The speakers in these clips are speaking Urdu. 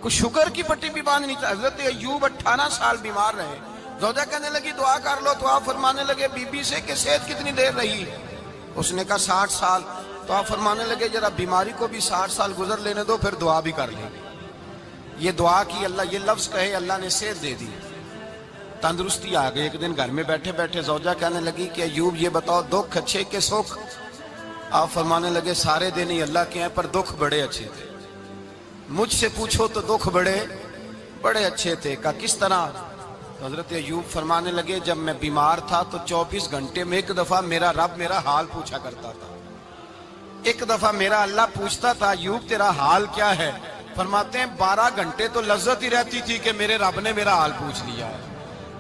کوئی شکر کی پٹی بھی باندھ نہیں تھا. حضرت ایوب 18 سال بیمار رہے. زوجہ کہنے لگی دعا کر لو تو آپ فرمانے لگے بی بی سے کہ صحت کتنی دیر رہی؟ اس نے کہا 60 سال. تو آپ فرمانے لگے ذرا بیماری کو بھی 60 سال گزر لینے دو پھر دعا بھی کر لیں. یہ دعا کی اللہ، یہ لفظ کہے اللہ نے صحت دے دی، تندرستی آ گئی. ایک دن گھر میں بیٹھے بیٹھے زوجہ کہنے لگی کہ ایوب یہ بتاؤ دکھ اچھے کہ سکھ؟ آپ فرمانے لگے سارے دن ہی اللہ کے ہیں پر دکھ بڑے اچھے تھے. مجھ سے پوچھو تو دکھ بڑے اچھے تھے. کہا کس طرح؟ تو حضرت ایوب فرمانے لگے جب میں بیمار تھا تو 24 گھنٹے میں ایک دفعہ میرا رب میرا حال پوچھا کرتا تھا. ایک دفعہ میرا اللہ پوچھتا تھا ایوب تیرا حال کیا ہے؟ فرماتے ہیں 12 گھنٹے تو لذت ہی رہتی تھی کہ میرے رب نے میرا حال پوچھ لیا ہے،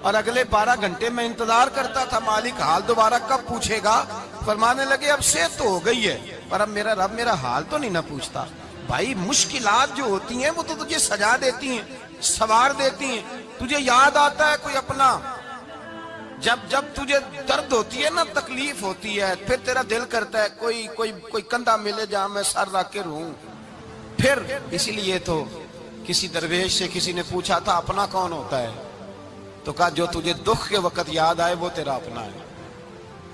اور اگلے 12 گھنٹے میں انتظار کرتا تھا مالک حال دوبارہ کب پوچھے گا. فرمانے لگے اب صحت تو ہو گئی ہے پر اب میرا رب میرا حال تو نہیں نہ پوچھتا. بھائی مشکلات جو ہوتی ہیں وہ تو تجھے سجا دیتی ہیں، سوار دیتی ہیں. تجھے یاد آتا ہے کوئی اپنا، جب تجھے درد ہوتی ہے نا، تکلیف ہوتی ہے، پھر تیرا دل کرتا ہے کوئی کندھا ملے جہاں میں سر رکھ کے رہوں. پھر اسی لیے تو کسی درویش سے کسی نے پوچھا تھا اپنا کون ہوتا ہے؟ تو کہا جو تجھے دکھ کے وقت یاد آئے وہ تیرا اپنا ہے.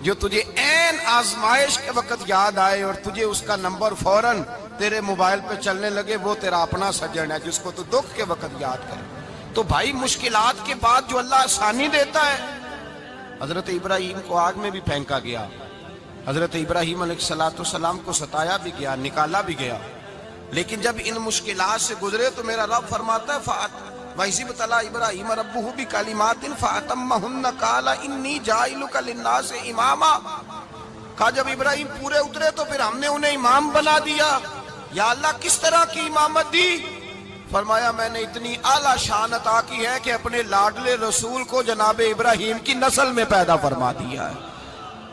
جو تجھے عین آزمائش کے وقت یاد آئے اور تجھے اس کا نمبر فوراً تیرے موبائل پہ چلنے لگے وہ تیرا اپنا سجن ہے جس کو تو دکھ کے وقت یاد کرے. تو بھائی مشکلات کے بعد جو اللہ آسانی دیتا ہے. حضرت ابراہیم کو آگ میں بھی پھینکا گیا، حضرت ابراہیم علیہ السلام کو ستایا بھی گیا، نکالا بھی گیا، لیکن جب ان مشکلات سے گزرے تو میرا رب فرماتا ہے وَإِذِ ابْتَلَىٰ إِبْرَاهِيمَ رَبُّهُ بِكَلِمَاتٍ فَأَتَمَّهُنَّ قَالَ إِنِّي جَاعِلُكَ لِلنَّاسِ إِمَامًا. کہا جب ابراہیم پورے اترے تو پھر ہم نے انہیں امام بنا دیا. یا اللہ کس طرح کی امامت دی؟ فرمایا میں نے اتنی اعلیٰ شان عطا کی ہے کہ اپنے لاڈلے رسول کو جناب ابراہیم کی نسل میں پیدا فرما دیا ہے.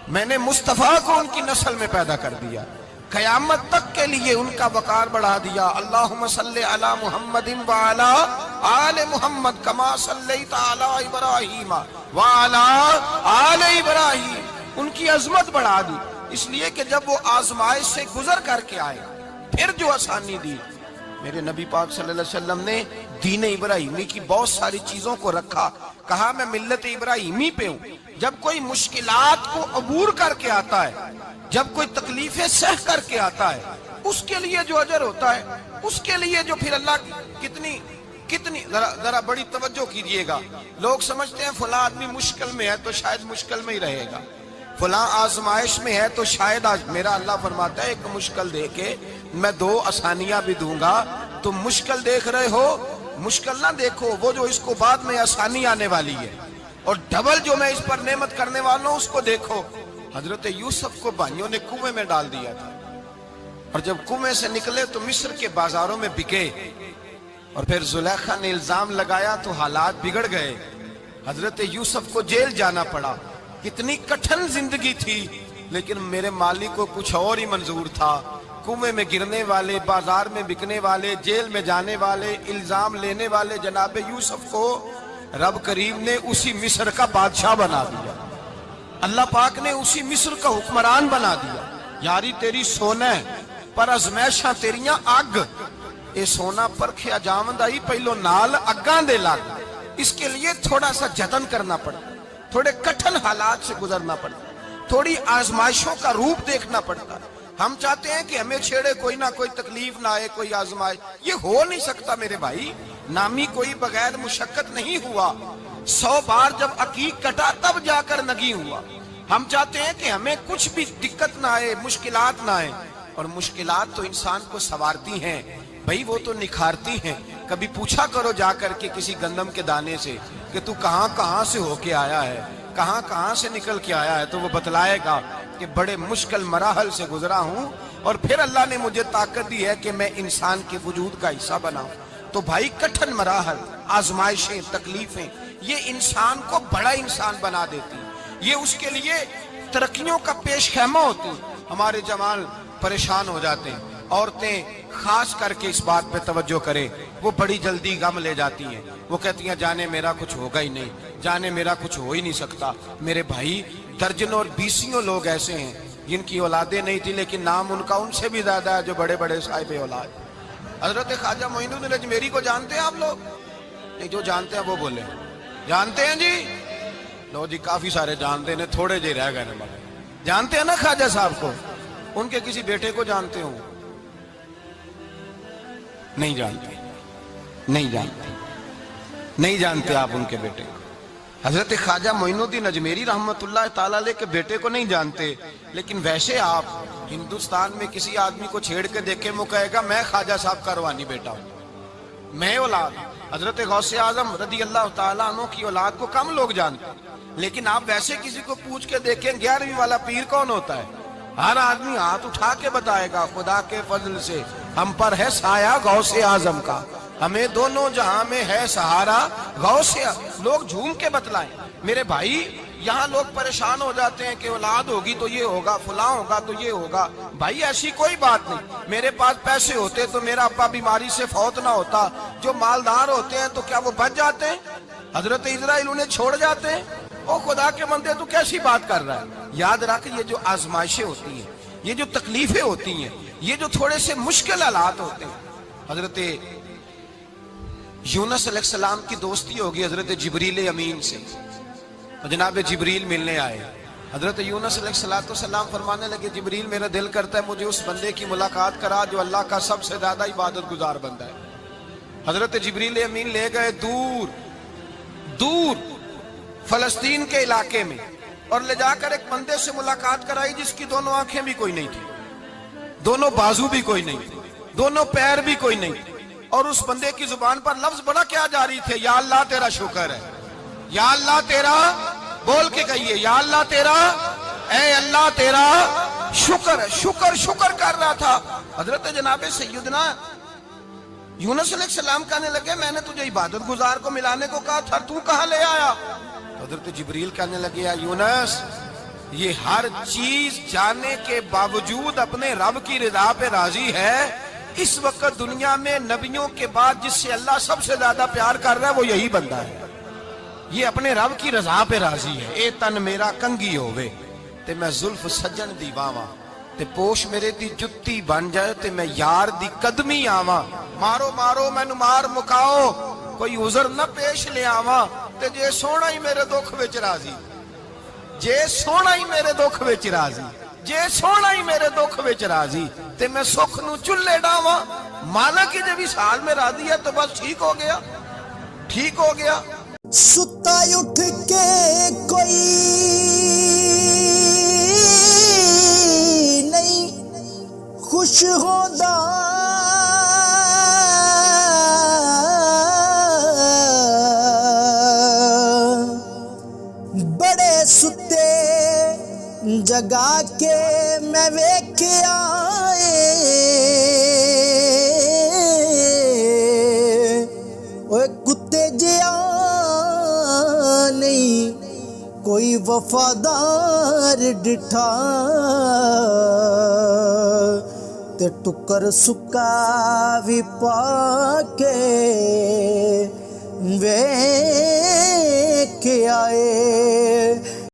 میں نے مصطفیٰ کو ان کی نسل میں پیدا کر دیا، قیامت تک کے لیے ان کا وقار بڑھا دیا. اللہم صلی علی محمد وعلی آل محمد کما صلیت علی ابراہیم وعلی آل ابراہیم. ان کی عظمت بڑھا دی، اس لیے کہ جب وہ آزمائش سے گزر کر کے آئے پھر جو آسانی دی. میرے نبی پاک صلی اللہ علیہ وسلم نے دین ابراہیمی کی بہت ساری چیزوں کو رکھا. کہا میں ملت ابراہیمی پہ ہوں. جب کوئی مشکلات کو عبور کر کے آتا ہے، جب کوئی تکلیفیں سہ کر کے آتا ہے، اس کے لیے جو اجر ہوتا ہے، اس کے لیے جو پھر اللہ کتنی ذرا بڑی توجہ کیجئے گا. لوگ سمجھتے ہیں فلاں آدمی مشکل میں ہے تو شاید مشکل میں ہی رہے گا، فلاں آزمائش میں ہے تو شاید میرا اللہ فرماتا ہے ایک مشکل دے کے میں 2 آسانیاں بھی دوں گا. تم مشکل دیکھ رہے ہو، مشکل نہ دیکھو، وہ جو اس کو بعد میں آسانی آنے والی ہے، اور ڈبل جو میں اس پر نعمت کرنے والا ہوں اس کو دیکھو. حضرت یوسف کو بھائیوں نے کنویں میں ڈال دیا تھا، اور جب کنویں سے نکلے تو مصر کے بازاروں میں بکے، اور پھر زلیخا نے الزام لگایا تو حالات بگڑ گئے. حضرت یوسف کو جیل جانا پڑا. کتنی کٹھن زندگی تھی، لیکن میرے مالک کو کچھ اور ہی منظور تھا. کنویں میں گرنے والے، بازار میں بکنے والے، جیل میں جانے والے، الزام لینے والے جناب یوسف کو رب کریم نے اسی مصر کا بادشاہ بنا دیا. اللہ پاک نے اسی مصر کا حکمران بنا دیا. یاری تیری سونا ہے پر ازمیشاں تیریاں اگ. اے سونا پرکھیا جاوند آئی پہلو نال اگاں دے لگ. اس کے لیے تھوڑا سا جتن کرنا پڑتا، تھوڑے کٹھن حالات سے گزرنا پڑتا، تھوڑی آزمائشوں کا روپ دیکھنا پڑتا. ہم چاہتے ہیں کہ ہمیں چھیڑے کوئی نہ کوئی تکلیف نہ آئے، کوئی آزمائش. یہ ہو نہیں سکتا میرے بھائی. نامی کوئی بغیر مشقت نہیں ہوا. 100 بار جب عقیق کٹا تب جا کر نگی ہوا. ہم چاہتے ہیں کہ ہمیں کچھ بھی دقت نہ آئے، مشکلات نہ آئے. اور مشکلات تو انسان کو سنوارتی ہیں بھائی، وہ تو نکھارتی ہیں. کبھی پوچھا کرو جا کر کے کسی گندم کے دانے سے کہ تو کہاں سے ہو کے آیا ہے، کہاں سے نکل کے آیا ہے، تو وہ بتلائے گا کہ بڑے مشکل مراحل سے گزرا ہوں اور پھر اللہ نے مجھے طاقت دی ہے کہ میں انسان کے وجود کا حصہ بناؤں. تو بھائی کٹھن مراحل، آزمائشیں، تکلیفیں یہ انسان کو بڑا انسان بنا دیتی، یہ اس کے لیے ترقیوں کا پیش خیمہ ہوتی. ہمارے جوان پریشان ہو جاتے ہیں، عورتیں خاص کر کے اس بات پہ توجہ کرے، وہ بڑی جلدی غم لے جاتی ہیں. وہ کہتی ہیں جانے میرا کچھ ہوگا ہی نہیں، جانے میرا کچھ ہو ہی نہیں سکتا. میرے بھائی درجنوں اور بیسیوں لوگ ایسے ہیں جن کی اولادیں نہیں تھی لیکن نام ان کا ان سے بھی زیادہ ہے جو بڑے بڑے صاحب اولاد. حضرت خواجہ معین الدین اجمیری کو جانتے ہیں آپ لوگ؟ نہیں، جو جانتے ہیں وہ بولے جانتے ہیں جی؟ لو جی، کافی سارے جانتے ہیں، تھوڑے جی رہ گئے نا مگر جانتے ہیں نا خواجہ صاحب کو؟ ان کے کسی بیٹے کو جانتے ہوں؟ نہیں جانتے، نہیں جانتے، نہیں جانتے آپ ان کے بیٹے کو۔ حضرت خواجہ معین الدین اجمیری رحمت اللہ تعالیٰ علیہ کے بیٹے کو نہیں جانتے، لیکن ویسے آپ ہندوستان میں کسی آدمی کو چھیڑ کے دیکھیں، وہ کہے گا میں خواجہ صاحب کا روحانی بیٹا ہوں، میں اولاد۔ حضرت غوث اعظم رضی اللہ تعالیٰ عنہ کی اولاد کو کم لوگ جانتے ہیں، لیکن آپ ویسے کسی کو پوچھ کے دیکھیں 11ویں والا پیر کون ہوتا ہے، ہر آدمی ہاتھ اٹھا کے بتائے گا خدا کے فضل سے ہم پر ہے سایہ غوث اعظم کا، ہمیں دونوں جہاں میں ہے سہارا غوث اعظم۔ لوگ جھوم کے بتلائیں میرے بھائی، یہاں لوگ پریشان ہو جاتے ہیں کہ اولاد ہوگی تو یہ ہوگا، فلاں ہوگا تو یہ ہوگا۔ بھائی ایسی کوئی بات نہیں، میرے پاس پیسے ہوتے تو میرا ابا بیماری سے فوت نہ ہوتا۔ جو مالدار ہوتے ہیں تو کیا وہ بچ جاتے ہیں؟ حضرت اسرائیل انہیں چھوڑ جاتے ہیں؟ او خدا کے بندے، تو کیسی بات کر رہا ہے؟ یاد رکھ، یہ جو آزمائشیں ہوتی ہیں، یہ جو تکلیفیں ہوتی ہیں، یہ جو تھوڑے سے مشکل حالات ہوتے ہیں، حضرت یونس علیہ السلام کی دوستی ہوگی حضرت جبریل امین سے، جناب جبریل ملنے آئے۔ حضرت یونس علیہ السلام فرمانے لگے جبریل میرا دل کرتا ہے مجھے اس بندے کی ملاقات کرا جو اللہ کا سب سے زیادہ عبادت گزار بندہ ہے۔ حضرت جبریل امین لے گئے دور دور فلسطین کے علاقے میں، اور لے جا کر ایک بندے سے ملاقات کرائی جس کی دونوں آنکھیں بھی کوئی نہیں تھی، دونوں بازو بھی کوئی نہیں تھی، دونوں پیر بھی کوئی نہیں تھی، اور اس بندے کی زبان پر لفظ بڑا کیا جاری تھے، یا اللہ تیرا شکر ہے، یا اللہ تیرا، بول کے کہیے یا اللہ تیرا، اے اللہ تیرا شکر ہے، شکر شکر کر رہا تھا۔ حضرت جناب سیدنا یونس علیہ السلام کہنے لگے میں نے تجھے عبادت گزار کو ملانے کو کہا تھا، تو کہاں لے آیا؟ حضرت جبریل کہنے لگے یا یونس، یہ ہر چیز جانے کے باوجود اپنے رب کی رضا پہ راضی ہے۔ اس وقت دنیا میں نبیوں کے بعد جس سے اللہ سب سے زیادہ پیار کر رہا ہے وہ یہی بندہ ہے، یہ اپنے رب کی رضا پہ راضی ہے۔ اے تن میرا کنگی ہووے تے میں زلف سجن دی باواں، تے پوش میرے دی جتی بن جائے تے میں یار دی قدمی آواں، مارو مارو مینو مار مکاؤ کوئی عذر نہ پیش لے آواں، تے جے سونا ہی میرے دکھ وچ راضی، جے سونا ہی میرے دکھ وچ راضی، جے سونا ہی میرے دکھ وچ راضی، تے میں سکھ نو چلے ڈاواں۔ مالک کی جب اس حال میں راضی ہے تو بس ٹھیک ہو گیا، ٹھیک ہو گیا۔ ستا اٹھ کے کوئی نہیں خوش ہوندا، بڑے ستے جگا کے میں ویکھیا اوے کتے جیا نہیں کوئی وفادار ڈٹھا، تے ٹکر سکا بھی پا کے ویکھ آئے۔